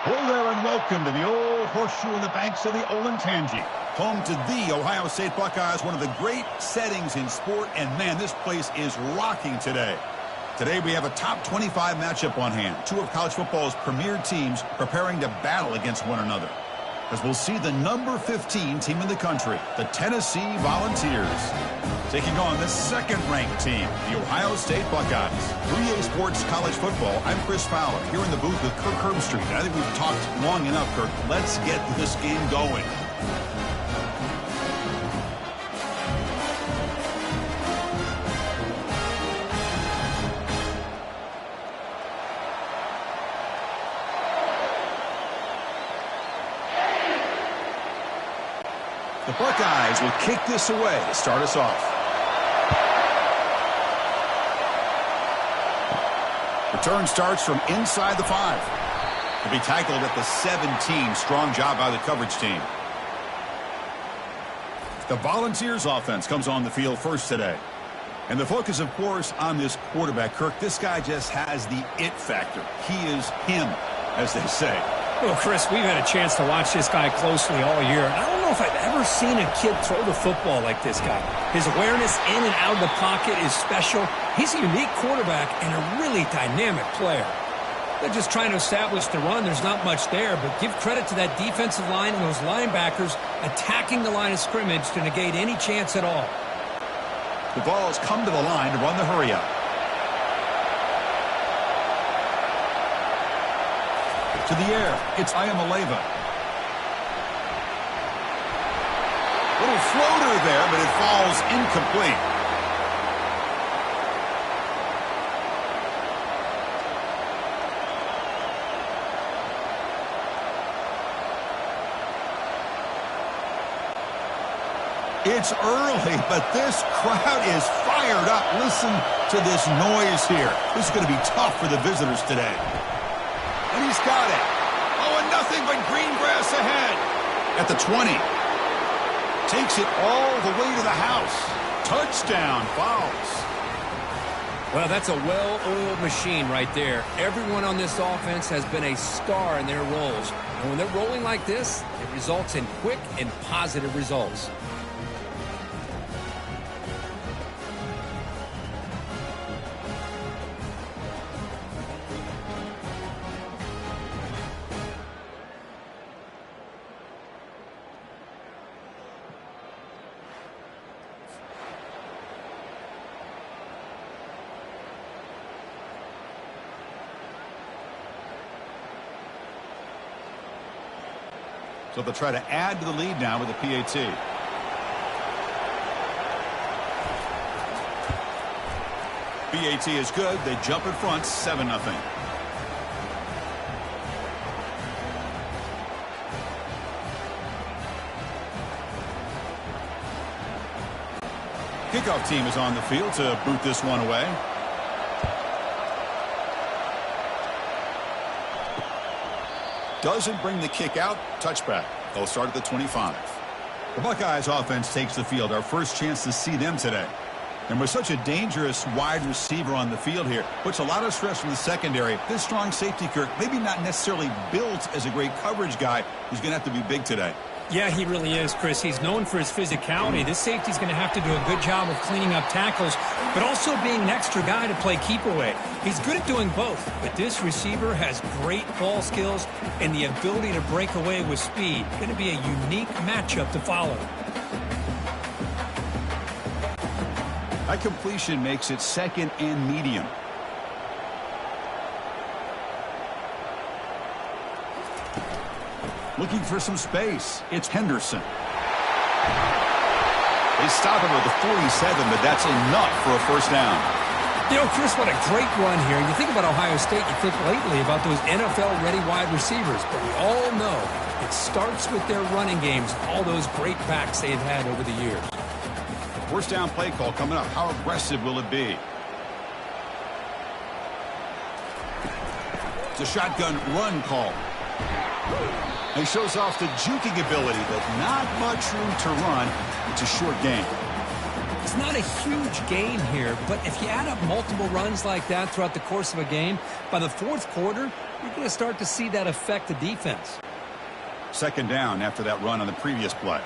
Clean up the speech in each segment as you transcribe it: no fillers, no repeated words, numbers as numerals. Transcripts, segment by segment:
Hello there and welcome to the old horseshoe in the banks of the Olentangy. Home to the Ohio State Buckeyes, one of the great settings in sport, and man, this place is rocking today. Today we have a top 25 matchup on hand. Two of college football's premier teams preparing to battle against one another. As we'll see the number 15 team in the country, the Tennessee Volunteers, taking on the second-ranked team, the Ohio State Buckeyes. 3A Sports College Football, I'm Chris Fowler, here in the booth with Kirk Herbstreit. I think we've talked long enough, Kirk. Let's get this game going. The Buckeyes will kick this away to start us off. Return starts from inside the 5. To be tackled at the 17. Strong job by the coverage team. The Volunteers offense comes on the field first today. And the focus, of course, on this quarterback, Kirk. This guy just has the it factor. He is him, as they say. Well, Chris, we've had a chance to watch this guy closely all year. And I don't know if I've ever seen a kid throw the football like this guy. His awareness in and out of the pocket is special. He's a unique quarterback and a really dynamic player. They're just trying to establish the run. There's not much there, but give credit to that defensive line and those linebackers attacking the line of scrimmage to negate any chance at all. The ball's come to the line to run the hurry-up. To the air, it's Ayamaleva. Little floater there, but it falls incomplete. It's early, but this crowd is fired up. Listen to this noise here. This is going to be tough for the visitors today. And he's got it. Oh, and nothing but green grass ahead. At the 20. Takes it all the way to the house. Touchdown, Fowles. Well, that's a well-oiled machine right there. Everyone on this offense has been a star in their roles. And when they're rolling like this, it results in quick and positive results. So they'll try to add to the lead now with a PAT. PAT is good. They jump in front, 7-0. Kickoff team is on the field to boot this one away. Doesn't bring the kick out. Touchback. They'll start at the 25. The Buckeyes offense takes the field. Our first chance to see them today. And with such a dangerous wide receiver on the field here, puts a lot of stress from the secondary. This strong safety, Kirk, maybe not necessarily built as a great coverage guy. He's going to have to be big today. Yeah, he really is, Chris. He's known for his physicality. This safety's going to have to do a good job of cleaning up tackles, but also being an extra guy to play keep away. He's good at doing both, but this receiver has great ball skills and the ability to break away with speed. Going to be a unique matchup to follow. That completion makes it second and medium. Looking for some space. It's Henderson. They stop him at the 47, but that's enough for a first down. You know, Chris, what a great run here. You think about Ohio State, you think lately about those NFL-ready wide receivers, but we all know it starts with their running games, all those great backs they've had over the years. First down play call coming up. How aggressive will it be? It's a shotgun run call. He shows off the juking ability, but not much room to run. It's a short game. It's not a huge gain here, but if you add up multiple runs like that throughout the course of a game, by the fourth quarter, you're going to start to see that affect the defense. Second down after that run on the previous play.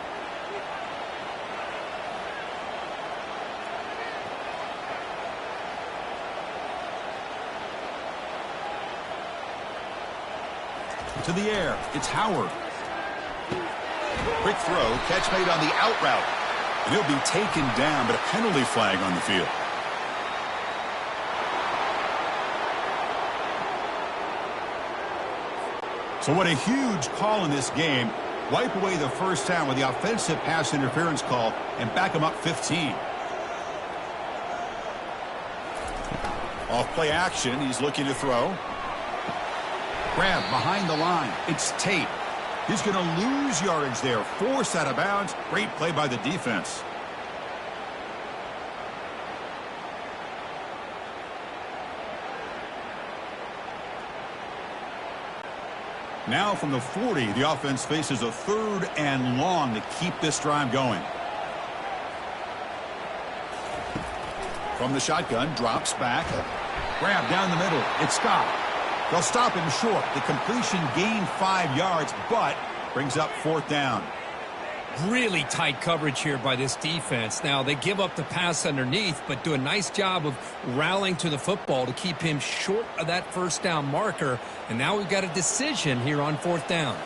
To the air, it's Howard. Quick throw, catch made on the out route. And he'll be taken down, but a penalty flag on the field. So what a huge call in this game. Wipe away the first down with the offensive pass interference call and back him up 15. Off play action, he's looking to throw. Grab behind the line. It's Tate. He's going to lose yardage there. Forced out of bounds. Great play by the defense. Now from the 40, the offense faces a 3rd and long to keep this drive going. From the shotgun, drops back. Grab down the middle. It's Scott. They'll stop him short. The completion gained 5 yards, but brings up 4th down. Really tight coverage here by this defense. Now, they give up the pass underneath, but do a nice job of rallying to the football to keep him short of that first down marker. And now we've got a decision here on 4th down.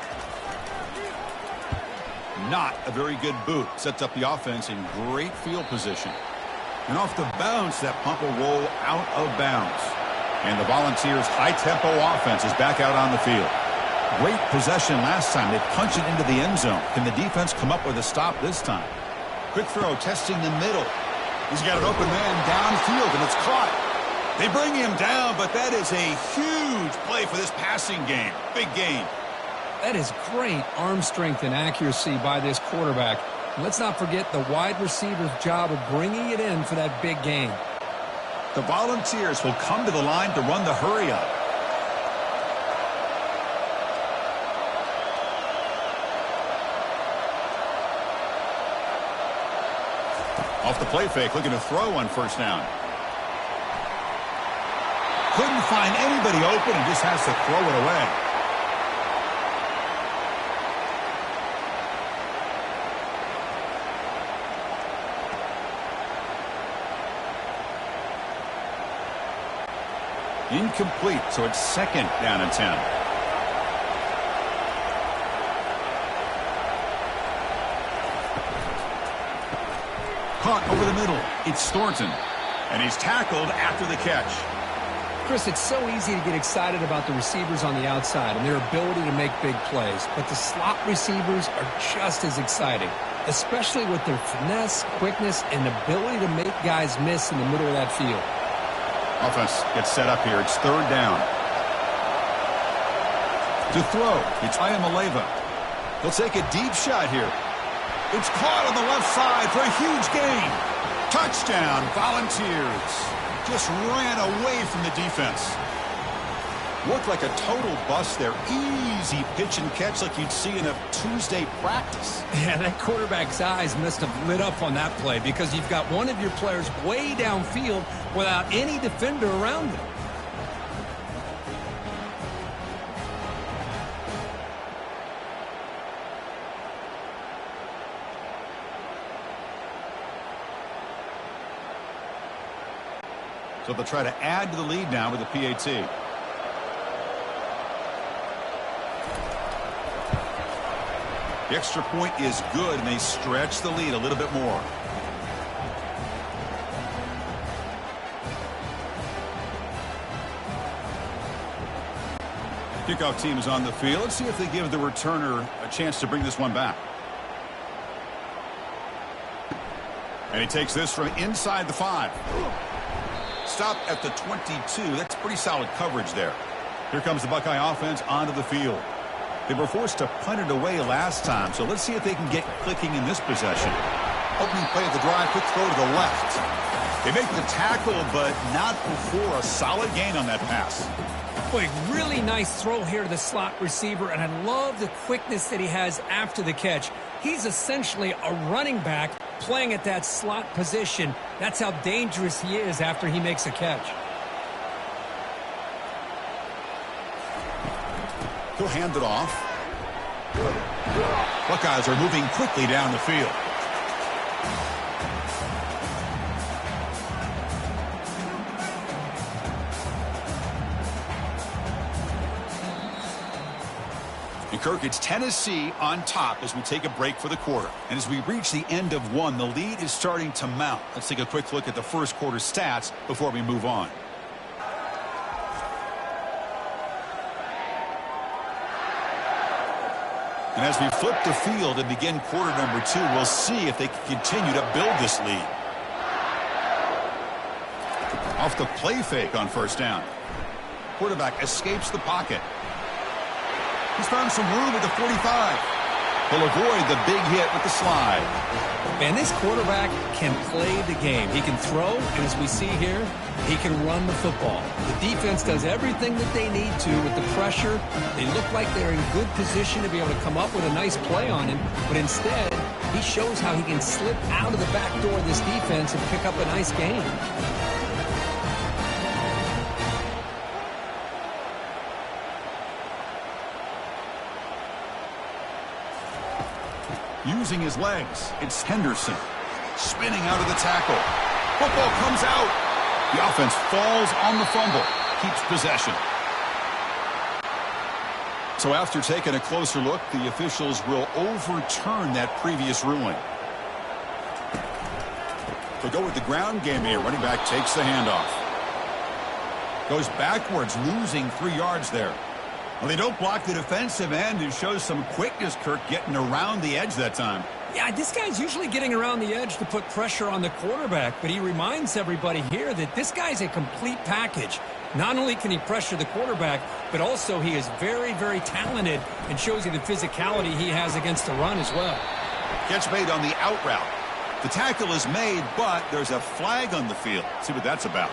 Not a very good boot. Sets up the offense in great field position. And off the bounce, that pump will roll out of bounds. And the Volunteers' high-tempo offense is back out on the field. Great possession last time. They punch it into the end zone. Can the defense come up with a stop this time? Quick throw, testing the middle. He's got an open man downfield, and it's caught. They bring him down, but that is a huge play for this passing game. Big game. That is great arm strength and accuracy by this quarterback. Let's not forget the wide receiver's job of bringing it in for that big game. The Volunteers will come to the line to run the hurry-up. Off the play fake, looking to throw on first down. Couldn't find anybody open and just has to throw it away. Incomplete, so it's 2nd down and 10. Caught over the middle. It's Thornton. And he's tackled after the catch. Chris, it's so easy to get excited about the receivers on the outside and their ability to make big plays, but the slot receivers are just as exciting, especially with their finesse, quickness, and ability to make guys miss in the middle of that field. Offense gets set up here. It's 3rd down. To throw, it's Ayamaleva. He'll take a deep shot here. It's caught on the left side for a huge gain. Touchdown, Volunteers. Just ran away from the defense. Looked like a total bust there. Easy pitch and catch like you'd see in a Tuesday practice. Yeah, that quarterback's eyes must have lit up on that play because you've got one of your players way downfield without any defender around him. So they'll try to add to the lead now with the PAT. The extra point is good, and they stretch the lead a little bit more. Kickoff team is on the field. Let's see if they give the returner a chance to bring this one back. And he takes this from inside the 5. Stop at the 22. That's pretty solid coverage there. Here comes the Buckeye offense onto the field. They were forced to punt it away last time, so let's see if they can get clicking in this possession. Opening play of the drive, quick throw to the left. They make the tackle, but not before a solid gain on that pass. Boy, really nice throw here to the slot receiver, and I love the quickness that he has after the catch. He's essentially a running back playing at that slot position. That's how dangerous he is after he makes a catch. He'll hand it off. Buckeyes are moving quickly down the field. And Kirk, it's Tennessee on top as we take a break for the quarter. And as we reach the end of one, the lead is starting to mount. Let's take a quick look at the first quarter stats before we move on. And as we flip the field and begin quarter number 2, we'll see if they can continue to build this lead. Off the play fake on first down. Quarterback escapes the pocket. He's found some room at the 45. He'll avoid the big hit with the slide. Man, this quarterback can play the game. He can throw, and as we see here, he can run the football. The defense does everything that they need to with the pressure. They look like they're in good position to be able to come up with a nice play on him, but instead, he shows how he can slip out of the back door of this defense and pick up a nice gain. Using his legs, it's Henderson. Spinning out of the tackle. Football comes out. The offense falls on the fumble. Keeps possession. So after taking a closer look, the officials will overturn that previous ruling. They'll go with the ground game here. Running back takes the handoff. Goes backwards, losing 3 yards there. Well, they don't block the defensive end and shows some quickness, Kirk, getting around the edge that time. Yeah, this guy's usually getting around the edge to put pressure on the quarterback, but he reminds everybody here that this guy's a complete package. Not only can he pressure the quarterback, but also he is very, very talented and shows you the physicality he has against the run as well. Catch made on the out route. The tackle is made, but there's a flag on the field. See what that's about.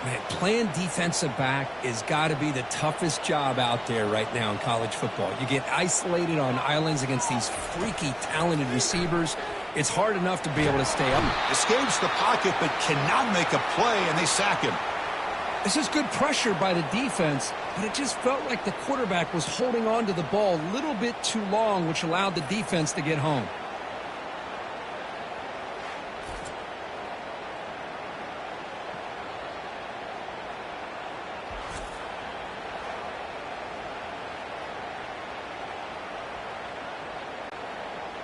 Man, playing defensive back has got to be the toughest job out there right now in college football. You get isolated on islands against these freaky, talented receivers. It's hard enough to be able to stay up. Escapes the pocket but cannot make a play, and they sack him. This is good pressure by the defense, but it just felt like the quarterback was holding on to the ball a little bit too long, which allowed the defense to get home.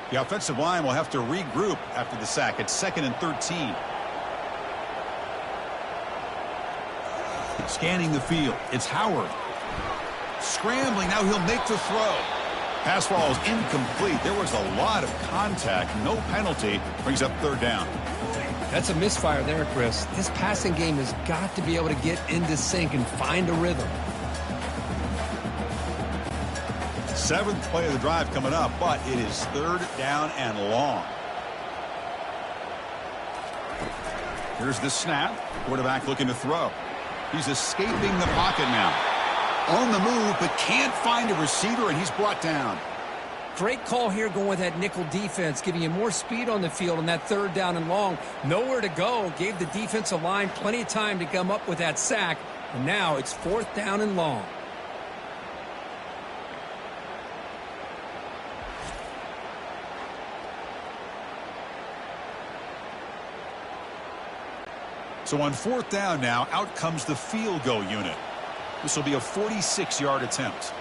The offensive line will have to regroup after the sack. It's 2nd and 13. Scanning the field. It's Howard. Scrambling. Now he'll make the throw. Pass ball is incomplete. There was a lot of contact. No penalty. Brings up 3rd down. That's a misfire there, Chris. This passing game has got to be able to get into sync and find a rhythm. 7th play of the drive coming up, but it is 3rd down and long. Here's the snap. Quarterback looking to throw. He's escaping the pocket now. On the move, but can't find a receiver, and he's brought down. Great call here going with that nickel defense, giving you more speed on the field on that 3rd down and long. Nowhere to go. Gave the defensive line plenty of time to come up with that sack. And now it's 4th down and long. So on 4th down now, out comes the field goal unit. This will be a 46-yard attempt.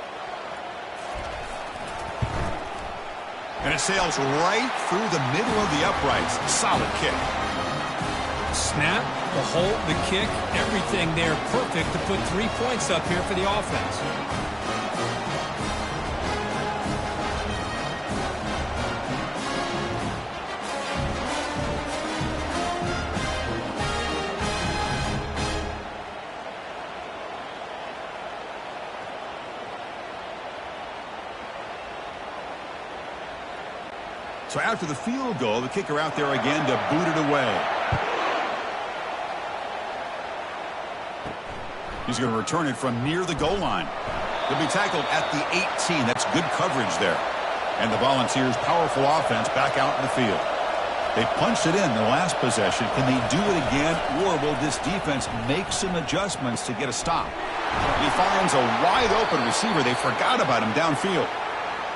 And it sails right through the middle of the uprights. Solid kick. Snap, the hold, the kick, everything there perfect to put 3 points up here for the offense. So after the field goal, the kicker out there again to boot it away. He's going to return it from near the goal line. He'll be tackled at the 18. That's good coverage there. And the Volunteers' powerful offense back out in the field. They punched it in the last possession. Can they do it again, or will this defense make some adjustments to get a stop? He finds a wide-open receiver. They forgot about him downfield.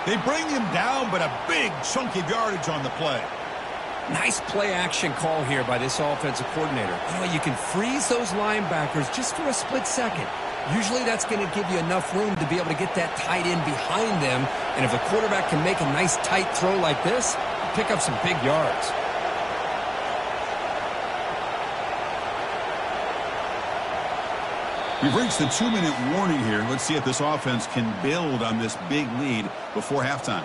They bring him down, but a big chunk of yardage on the play. Nice play-action call here by this offensive coordinator. You can freeze those linebackers just for a split second. Usually that's going to give you enough room to be able to get that tight end behind them. And if the quarterback can make a nice tight throw like this, pick up some big yards. We've reached the 2-minute warning here. Let's see if this offense can build on this big lead before halftime.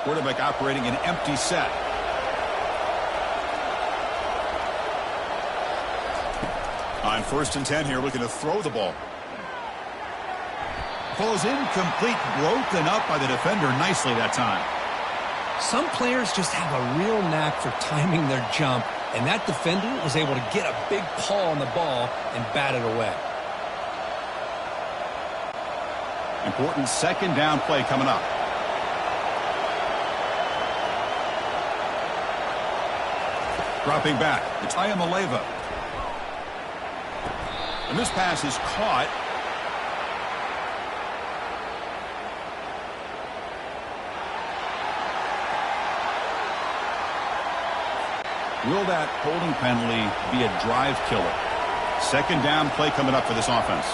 Quarterback operating an empty set. On 1st and 10 here, looking to throw the ball. Falls incomplete, broken up by the defender nicely that time. Some players just have a real knack for timing their jump, and that defender was able to get a big paw on the ball and bat it away. Important 2nd down play coming up. Dropping back, it's Ayamaleva. And this pass is caught. Will that holding penalty be a drive killer? 2nd down play coming up for this offense.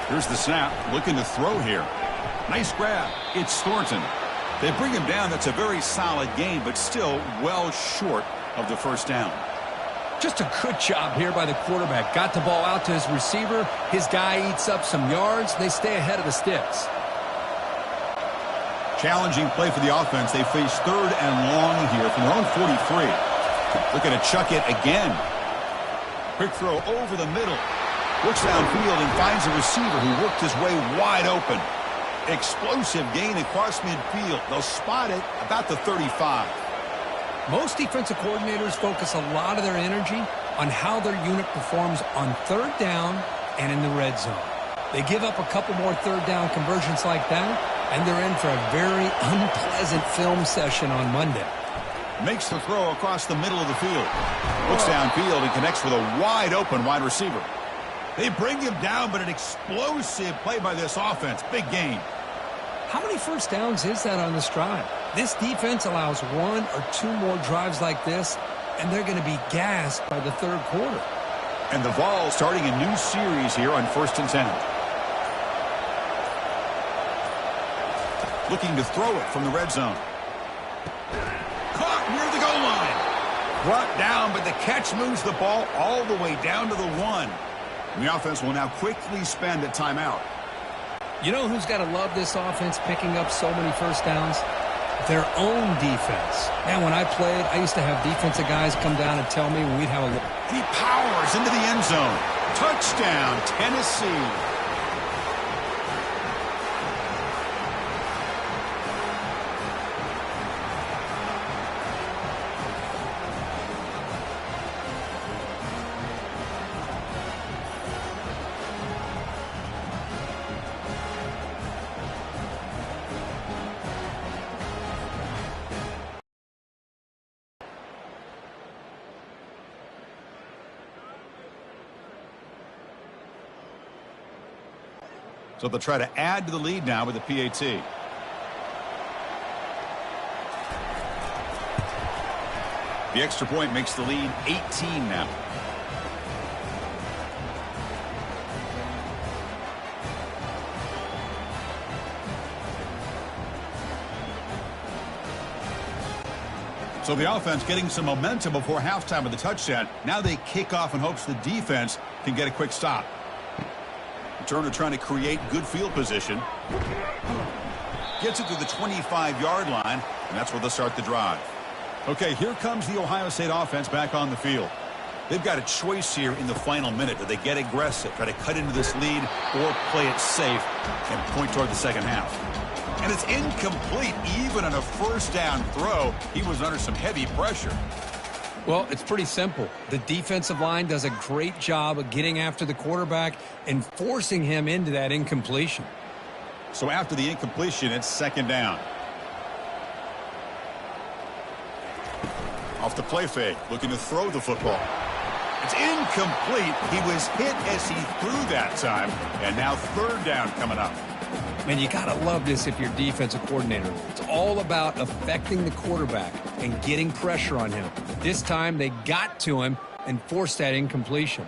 Here's the snap, looking to throw here. Nice grab. It's Thornton. They bring him down. That's a very solid gain, but still well short of the 1st down. Just a good job here by the quarterback. Got the ball out to his receiver. His guy eats up some yards. They stay ahead of the sticks. Challenging play for the offense. They face 3rd and long here from their own 43. Looking to chuck it again. Quick throw over the middle. Looks downfield and finds a receiver who worked his way wide open. Explosive gain across midfield. They'll spot it about the 35. Most defensive coordinators focus a lot of their energy on how their unit performs on 3rd down and in the red zone. They give up a couple more 3rd down conversions like that, and they're in for a very unpleasant film session on Monday. Makes the throw across the middle of the field. Looks downfield and connects with a wide open wide receiver. They bring him down, but an explosive play by this offense. Big gain. How many 1st downs is that on this drive? This defense allows 1 or 2 more drives like this, and they're going to be gassed by the 3rd quarter. And the Vols starting a new series here on 1st and 10. Looking to throw it from the red zone. Caught near the goal line. Brought down, but the catch moves the ball all the way down to the 1. And the offense will now quickly spend a timeout. You know who's got to love this offense picking up so many 1st downs? Their own defense. Man, when I played, I used to have defensive guys come down and tell me when we'd have a look. He powers into the end zone. Touchdown, Tennessee. So they'll try to add to the lead now with the PAT. The extra point makes the lead 18 now. So the offense getting some momentum before halftime with the touchdown. Now they kick off in hopes the defense can get a quick stop. Turner trying to create good field position. Gets it to the 25-yard line, and that's where they'll start the drive. Okay, here comes the Ohio State offense back on the field. They've got a choice here in the final minute. Do they get aggressive, try to cut into this lead, or play it safe and point toward the second half? And it's incomplete. Even on a first down throw, he was under some heavy pressure. Well, it's pretty simple. The defensive line does a great job of getting after the quarterback and forcing him into that incompletion. So after the incompletion, it's second down. Off the play fake, looking to throw the football. It's incomplete. He was hit as he threw that time. And now third down coming up. Man, you got to love this if you're defensive coordinator. It's all about affecting the quarterback and getting pressure on him. This time, they got to him and forced that incompletion.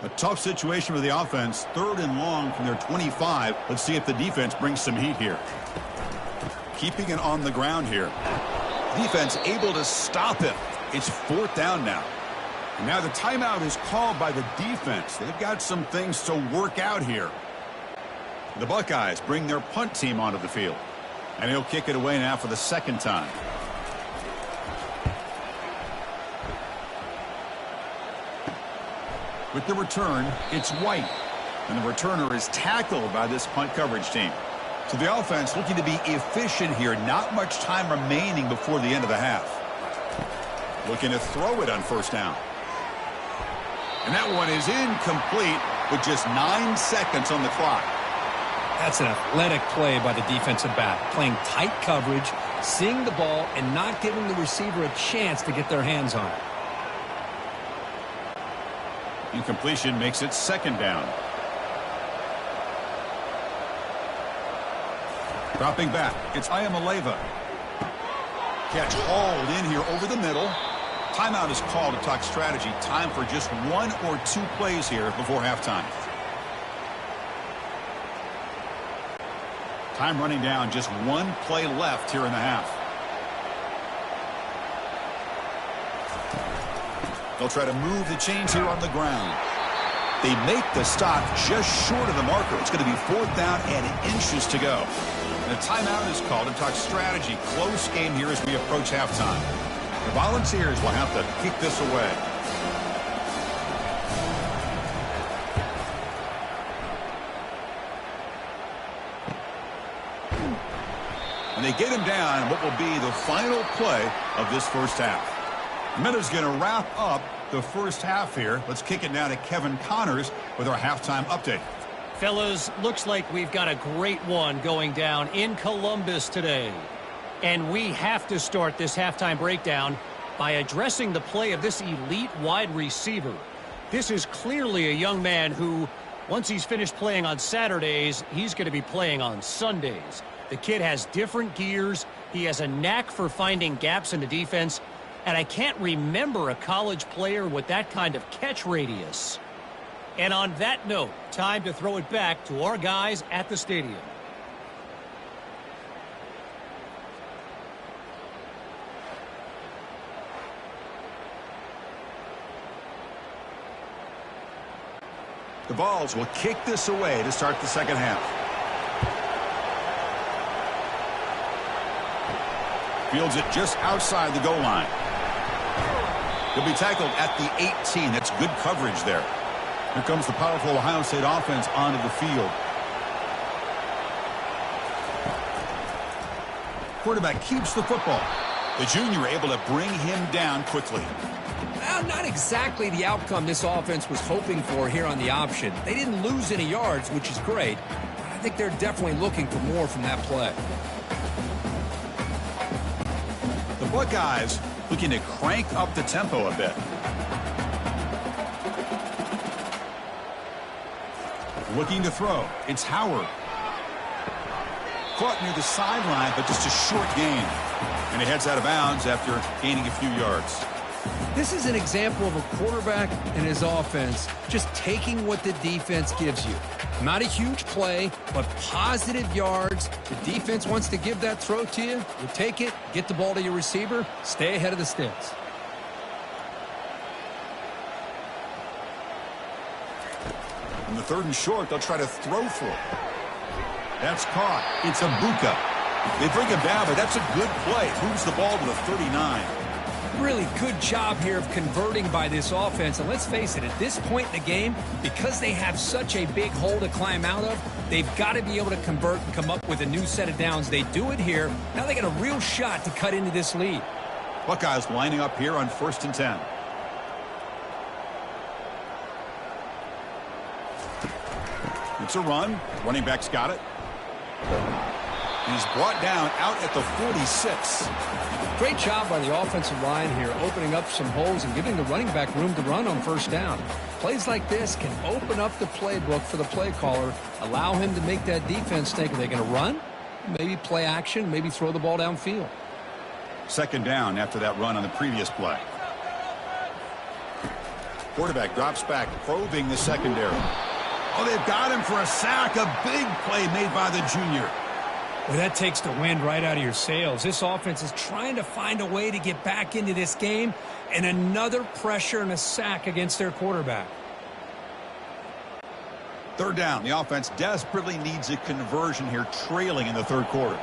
A tough situation for the offense. Third and long from their 25. Let's see if the defense brings some heat here. Keeping it on the ground here. Defense able to stop him. It's fourth down now. And now the timeout is called by the defense. They've got some things to work out here. The Buckeyes bring their punt team onto the field. And he'll kick it away now for the second time. With the return, it's White. And the returner is tackled by this punt coverage team. So the offense looking to be efficient here. Not much time remaining before the end of the half. Looking to throw it on first down. And that one is incomplete with just 9 seconds on the clock. That's an athletic play by the defensive back. Playing tight coverage, seeing the ball, and not giving the receiver a chance to get their hands on it. Incompletion makes it second down. Dropping back, it's Ayamaleva. Catch hauled in here over the middle. Timeout is called to talk strategy. Time for just 1 or 2 plays here before halftime. Time running down, just 1 play left here in the half. They'll try to move the chains here on the ground. They make the stop just short of the marker. It's going to be fourth down and inches to go. And a timeout is called to talk strategy. Close game here as we approach halftime. The Volunteers will have to kick this away. And they get him down in what will be the final play of this first half. Miller's going to wrap up the first half here. Let's kick it now to Kevin Connors with our halftime update. Fellas, looks like we've got a great one going down in Columbus today. And we have to start this halftime breakdown by addressing the play of this elite wide receiver. This is clearly a young man who, once he's finished playing on Saturdays, he's going to be playing on Sundays. The kid has different gears. He has a knack for finding gaps in the defense. And I can't remember a college player with that kind of catch radius. And on that note, time to throw it back to our guys at the stadium. The Vols will kick this away to start the second half. Fields it just outside the goal line. He'll be tackled at the 18. That's good coverage there. Here comes the powerful Ohio State offense onto the field. Quarterback keeps the football. The junior able to bring him down quickly. Well, not exactly the outcome this offense was hoping for here on the option. They didn't lose any yards, which is great. But I think they're definitely looking for more from that play. The Buckeyes looking to crank up the tempo a bit. Looking to throw. It's Howard. Caught near the sideline, but just a short gain. And he heads out of bounds after gaining a few yards. This is an example of a quarterback and his offense just taking what the defense gives you. Not a huge play, but positive yards. The defense wants to give that throw to you. You take it, get the ball to your receiver, stay ahead of the sticks. On the third and short, they'll try to throw for it. That's caught. It's Abuka. They bring him down, but that's a good play. Moves the ball to the 39. Really good job here of converting by this offense. And let's face it, at this point in the game, because they have such a big hole to climb out of, They've got to be able to convert and come up with a new set of downs. They do it here. Now they got a real shot to cut into this lead. Buckeyes lining up here on 1st and 10. It's a run. Running back's got it. He's brought down out at the 46. Great job by the offensive line here, opening up some holes and giving the running back room to run on 1st down. Plays like this can open up the playbook for the play caller, allow him to make that defense think, are they going to run? Maybe play action, maybe throw the ball downfield. 2nd down after that run on the previous play. Quarterback drops back, probing the secondary. Oh, they've got him for a sack. A big play made by the junior. Well, that takes the wind right out of your sails. This offense is trying to find a way to get back into this game, and another pressure and a sack against their quarterback. 3rd down. The offense desperately needs a conversion here, trailing in the 3rd quarter.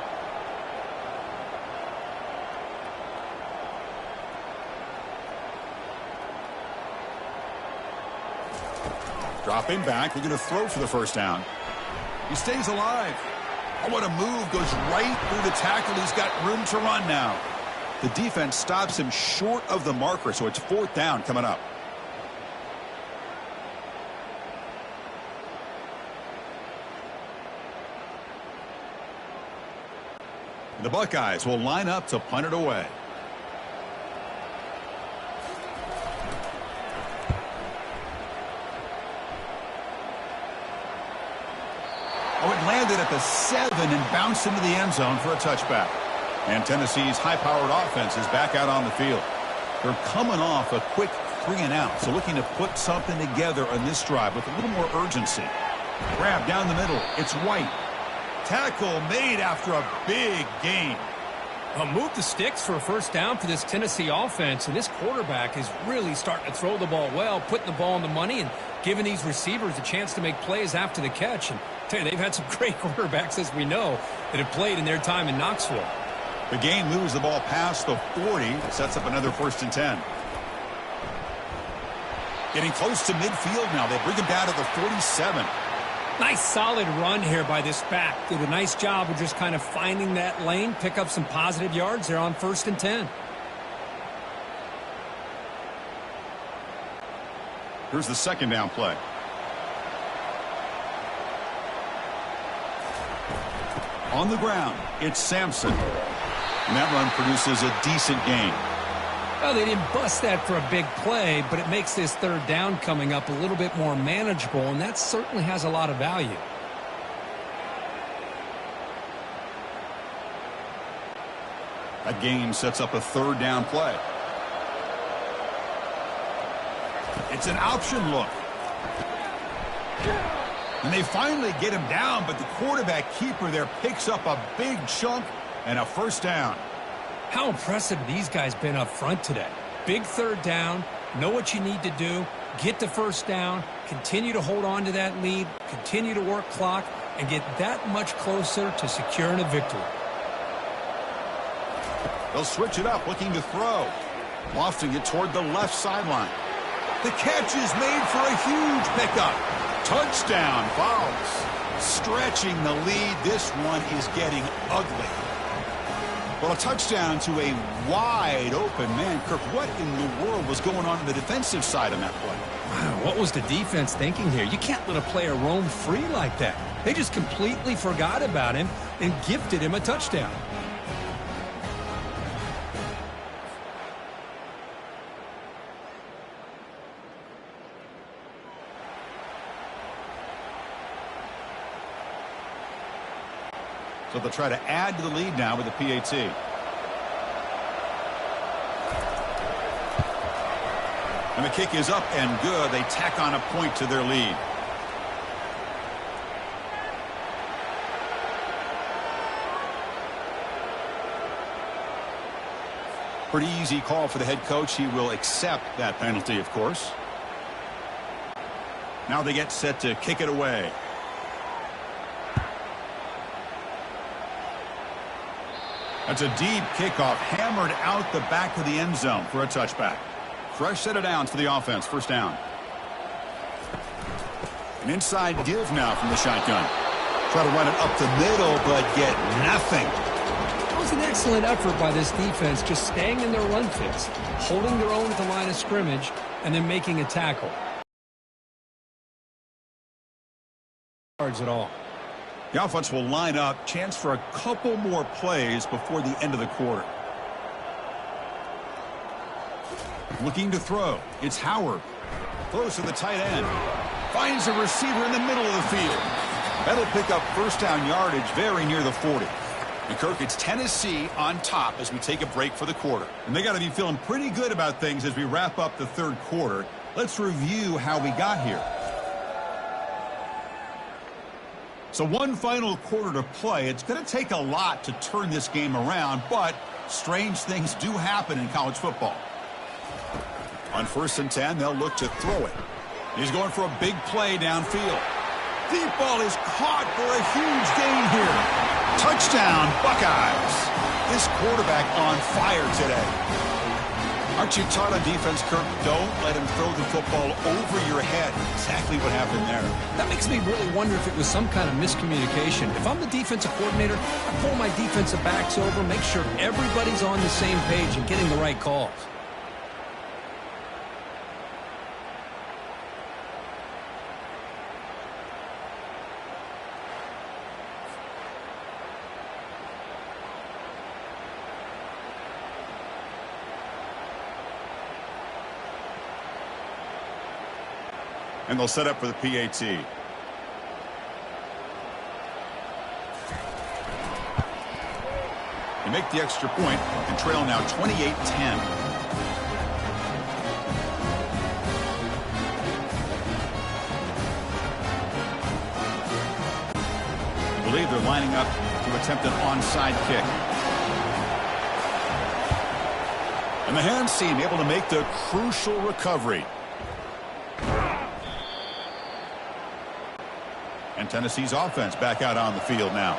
Dropping back. We're going to throw for the 1st down. He stays alive. Oh, what a move. Goes right through the tackle. He's got room to run now. The defense stops him short of the marker, so it's 4th down coming up. The Buckeyes will line up to punt it away. Oh, it landed at the 7 and bounced into the end zone for a touchback. And Tennessee's high-powered offense is back out on the field. They're coming off a quick 3-and-out, so looking to put something together on this drive with a little more urgency. Grab down the middle. It's White. Tackle made after a big gain. Move the sticks for a 1st down for this Tennessee offense, and this quarterback is really starting to throw the ball well, putting the ball on the money and giving these receivers a chance to make plays after the catch. And I tell you, they've had some great quarterbacks, as we know, that have played in their time in Knoxville. The game moves the ball past the 40. It sets up another 1st and 10. Getting close to midfield now. They bring him down to the 47. Nice solid run here by this back. Did a nice job of just kind of finding that lane, pick up some positive yards there on 1st and 10. Here's the 2nd down play. On the ground, it's Sampson. And that run produces a decent gain. Well, they didn't bust that for a big play, but it makes this 3rd down coming up a little bit more manageable, and that certainly has a lot of value. That gain sets up a 3rd down play. It's an option look. And they finally get him down, but the quarterback keeper there picks up a big chunk and a 1st down. How impressive these guys been up front today. Big 3rd down, know what you need to do, get the 1st down, continue to hold on to that lead, continue to work clock, and get that much closer to securing a victory. They'll switch it up, looking to throw. Lofting it toward the left sideline. The catch is made for a huge pickup. Touchdown, Buckeyes. Stretching the lead. This one is getting ugly. Well, a touchdown to a wide open man. Kirk, what in the world was going on the defensive side on that play? Wow, what was the defense thinking here? You can't let a player roam free like that. They just completely forgot about him and gifted him a touchdown. So they'll try to add to the lead now with the PAT. And the kick is up and good. They tack on a point to their lead. Pretty easy call for the head coach. He will accept that penalty, of course. Now they get set to kick it away. That's a deep kickoff, hammered out the back of the end zone for a touchback. Fresh set of downs for the offense, 1st down. An inside give now from the shotgun. Try to run it up the middle, but get nothing. It was an excellent effort by this defense, just staying in their run fits, holding their own at the line of scrimmage, and then making a tackle. Yards at all. The offense will line up. Chance for a couple more plays before the end of the quarter. Looking to throw. It's Howard. Throws to the tight end. Finds a receiver in the middle of the field. That'll pick up first down yardage very near the 40. And Kirk, it's Tennessee on top as we take a break for the quarter. And they got to be feeling pretty good about things as we wrap up the third quarter. Let's review how we got here. So one final quarter to play. It's going to take a lot to turn this game around, but strange things do happen in college football. On 1st and 10, they'll look to throw it. He's going for a big play downfield. Deep ball is caught for a huge gain here. Touchdown, Buckeyes. This quarterback on fire today. Aren't you taught on defense, Kirk? Don't let him throw the football over your head. Exactly what happened there. That makes me really wonder if it was some kind of miscommunication. If I'm the defensive coordinator, I pull my defensive backs over, make sure everybody's on the same page and getting the right calls. And they'll set up for the PAT. They make the extra point and trail now 28-10. I believe they're lining up to attempt an onside kick. And the hands team able to make the crucial recovery. And Tennessee's offense back out on the field now.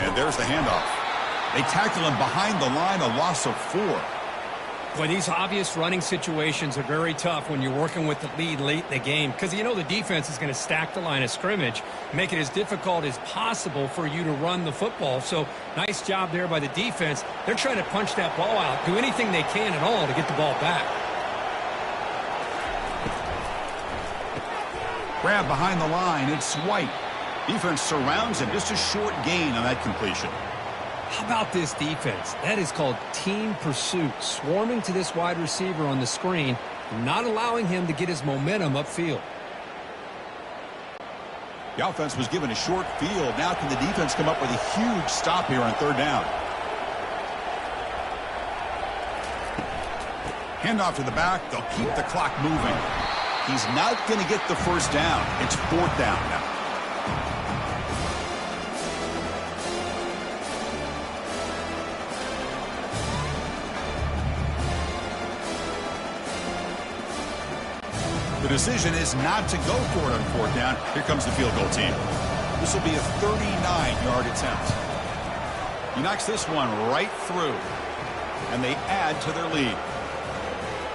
And there's the handoff. They tackle him behind the line, a loss of 4. Boy, these obvious running situations are very tough when you're working with the lead late in the game, because you know the defense is going to stack the line of scrimmage, make it as difficult as possible for you to run the football. So nice job there by the defense. They're trying to punch that ball out, do anything they can at all to get the ball back. Grab behind the line. It's White. Defense surrounds him. Just a short gain on that completion. How about this defense? That is called team pursuit. Swarming to this wide receiver on the screen, not allowing him to get his momentum upfield. The offense was given a short field. Now can the defense come up with a huge stop here on 3rd down? Handoff to the back. They'll keep the clock moving. He's not going to get the first down. It's 4th down now. The decision is not to go for it on 4th down. Here comes the field goal team. This will be a 39-yard attempt. He knocks this one right through, and they add to their lead.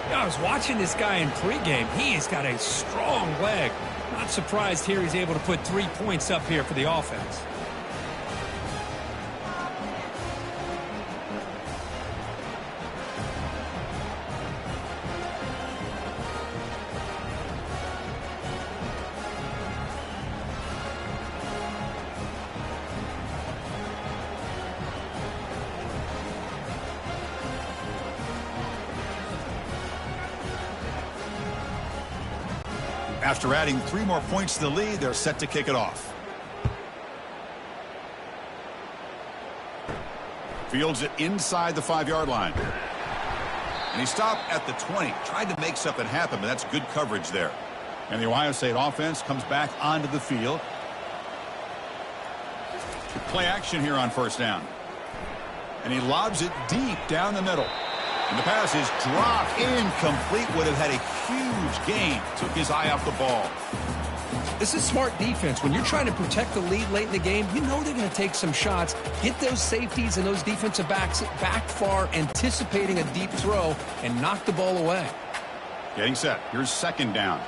I was watching this guy in pregame. He has got a strong leg. Not surprised here he's able to put 3 points up here for the offense. After adding 3 more points to the lead, they're set to kick it off. Fields it inside the 5-yard line. And he stopped at the 20. Tried to make something happen, but that's good coverage there. And the Ohio State offense comes back onto the field. Play action here on 1st down. And he lobs it deep down the middle. And the pass is dropped incomplete. Would have had a huge gain. Took his eye off the ball. This is smart defense. When you're trying to protect the lead late in the game, you know they're going to take some shots, get those safeties and those defensive backs back far, anticipating a deep throw, and knock the ball away. Getting set. Here's 2nd down.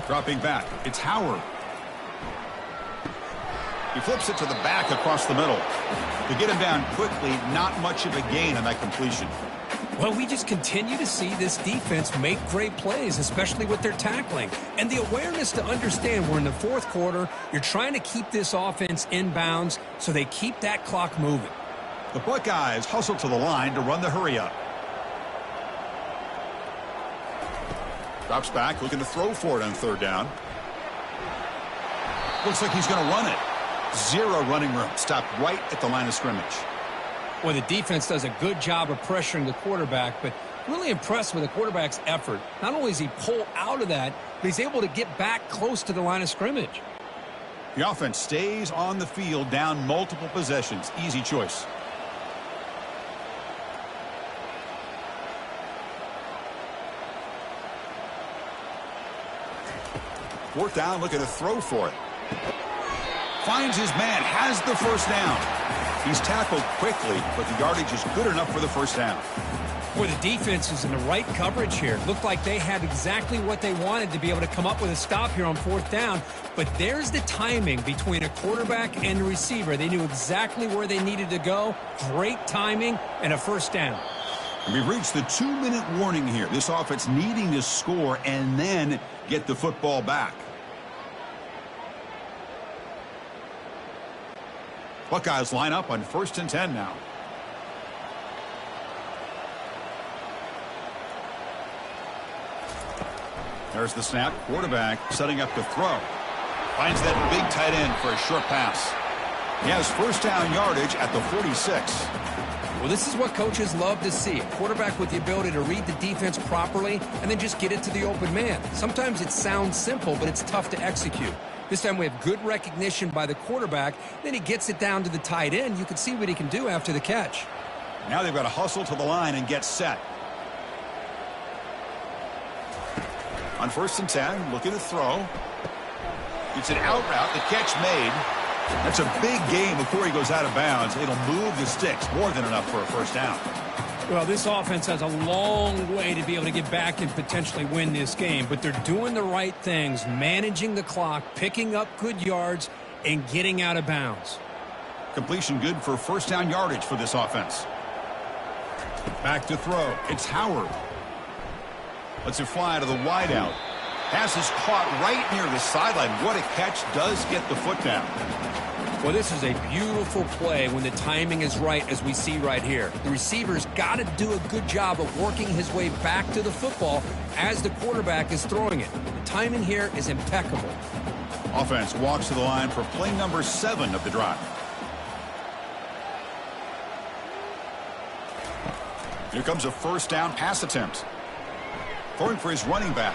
Dropping back, it's Howard. He flips it to the back across the middle. To get him down quickly, not much of a gain on that completion. Well, we just continue to see this defense make great plays, especially with their tackling. And the awareness to understand we're in the fourth quarter, you're trying to keep this offense in bounds so they keep that clock moving. The Buckeyes hustle to the line to run the hurry up. Drops back, looking to throw for it on third down. Looks like he's going to run it. Zero running room. Stopped right at the line of scrimmage. Well, the defense does a good job of pressuring the quarterback, but really impressed with the quarterback's effort. Not only does he pull out of that, but he's able to get back close to the line of scrimmage. The offense stays on the field, down multiple possessions. Easy choice. Fourth down, looking to throw for it. Finds his man, has the first down. He's tackled quickly, but the yardage is good enough for the first down. Boy, the defense is in the right coverage here. Looked like they had exactly what they wanted to be able to come up with a stop here on fourth down. But there's the timing between a quarterback and a receiver. They knew exactly where they needed to go. Great timing and a first down. And we've reached the 2-minute warning here. This offense needing to score and then get the football back. Buckeyes line up on 1st and 10 now. There's the snap. Quarterback setting up to throw. Finds that big tight end for a short pass. He has first down yardage at the 46. Well, this is what coaches love to see. A quarterback with the ability to read the defense properly and then just get it to the open man. Sometimes it sounds simple, but it's tough to execute. This time we have good recognition by the quarterback. Then he gets it down to the tight end. You can see what he can do after the catch. Now they've got to hustle to the line and get set. On 1st and 10, looking to throw. It's an out route. The catch made. That's a big gain before he goes out of bounds. It'll move the sticks. More than enough for a first down. Well, this offense has a long way to be able to get back and potentially win this game, but they're doing the right things, managing the clock, picking up good yards, and getting out of bounds. Completion good for first down yardage for this offense. Back to throw. It's Howard. Lets it fly to the wideout. Pass is caught right near the sideline. What a catch. Does get the foot down. Well, this is a beautiful play when the timing is right, as we see right here. The receiver's got to do a good job of working his way back to the football as the quarterback is throwing it. The timing here is impeccable. Offense walks to the line for play number 7 of the drive. Here comes a first down pass attempt. Throwing for his running back.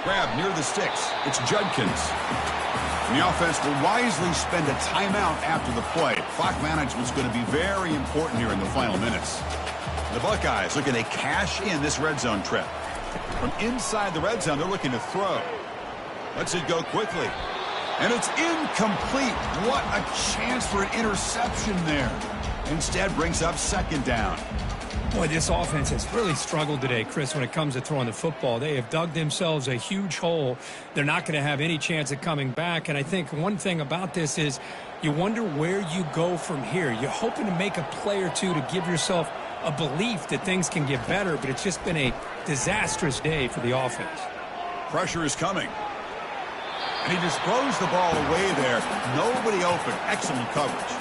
Grab near the sticks. It's Judkins. And the offense will wisely spend a timeout after the play. Clock management is going to be very important here in the final minutes. The Buckeyes looking to cash in this red zone trip. From inside the red zone, they're looking to throw. Lets it go quickly. And it's incomplete. What a chance for an interception there. Instead brings up second down. Boy, this offense has really struggled today, Chris, when it comes to throwing the football. They have dug themselves a huge hole. They're not going to have any chance of coming back. And I think one thing about this is you wonder where you go from here. You're hoping to make a play or two to give yourself a belief that things can get better, but it's just been a disastrous day for the offense. Pressure is coming. And he just throws the ball away there. Nobody open. Excellent coverage.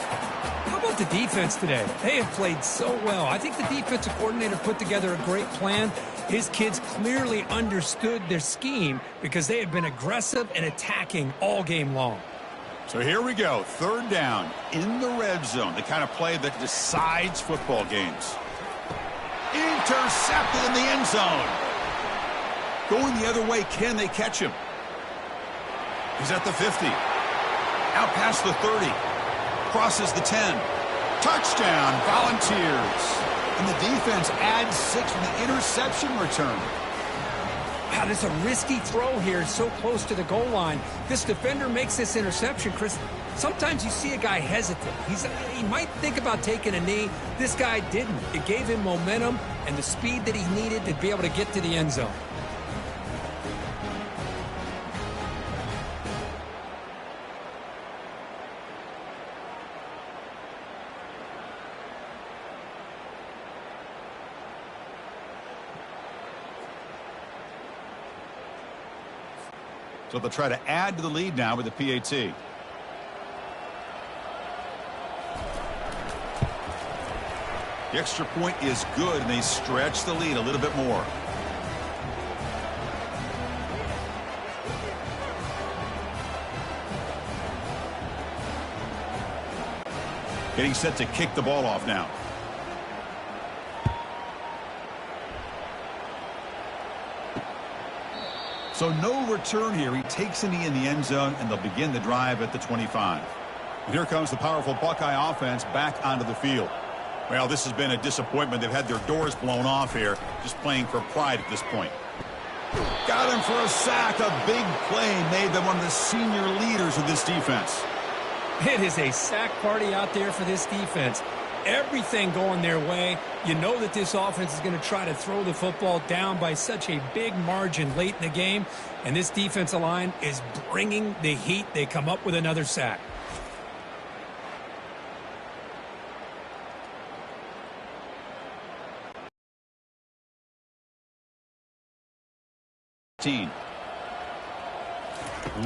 How about the defense today? They have played so well. I think the defensive coordinator put together a great plan. His kids clearly understood their scheme because they have been aggressive and attacking all game long. So here we go. Third down in the red zone. The kind of play that decides football games. Intercepted in the end zone. Going the other way. Can they catch him? He's at the 50. Out past the 30. Crosses the 10. Touchdown, Volunteers. And the defense adds 6 from the interception return. Wow, there's a risky throw here so close to the goal line. This defender makes this interception, Chris. Sometimes you see a guy hesitate. He might think about taking a knee. This guy didn't. It gave him momentum and the speed that he needed to be able to get to the end zone. So they'll try to add to the lead now with the PAT. The extra point is good, and they stretch the lead a little bit more. Getting set to kick the ball off now. So no return here. He takes a knee in the end zone, and they'll begin the drive at the 25. And here comes the powerful Buckeye offense back onto the field. Well, this has been a disappointment. They've had their doors blown off here, just playing for pride at this point. Got him for a sack. A big play made them one of the senior leaders of this defense. It is a sack party out there for this defense. Everything going their way. You know that this offense is going to try to throw the football down by such a big margin late in the game, and this defensive line is bringing the heat. They come up with another sack.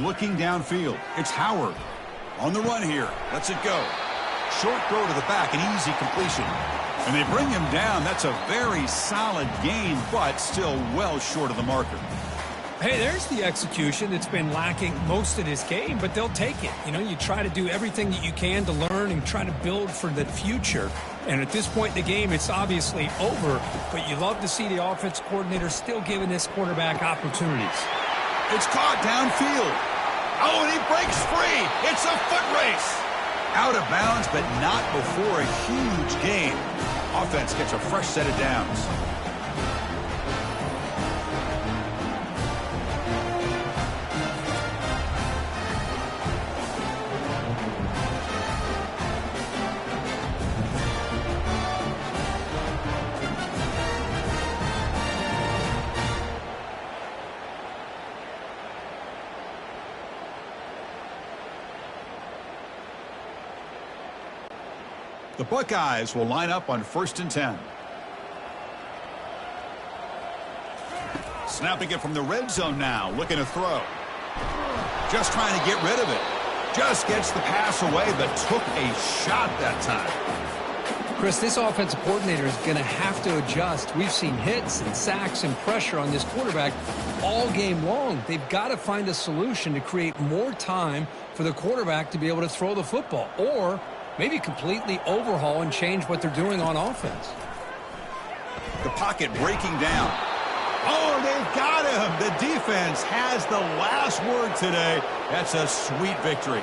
Looking downfield, it's Howard. On the run here, lets it go. Short throw to the back, an easy completion. And they bring him down. That's a very solid gain, but still well short of the marker. Hey, there's the execution that's been lacking most of this game, but they'll take it. You know, you try to do everything that you can to learn and try to build for the future. And at this point in the game, it's obviously over, but you love to see the offense coordinator still giving this quarterback opportunities. It's caught downfield. Oh, and he breaks free. It's a foot race. Out of bounds, but not before a huge gain. Offense gets a fresh set of downs. The Buckeyes will line up on 1st and 10. Snapping it from the red zone now, looking to throw. Just trying to get rid of it. Just gets the pass away, but took a shot that time. Chris, this offensive coordinator is going to have to adjust. We've seen hits and sacks and pressure on this quarterback all game long. They've got to find a solution to create more time for the quarterback to be able to throw the football, or maybe completely overhaul and change what they're doing on offense. The pocket breaking down. Oh, they've got him. The defense has the last word today. That's a sweet victory.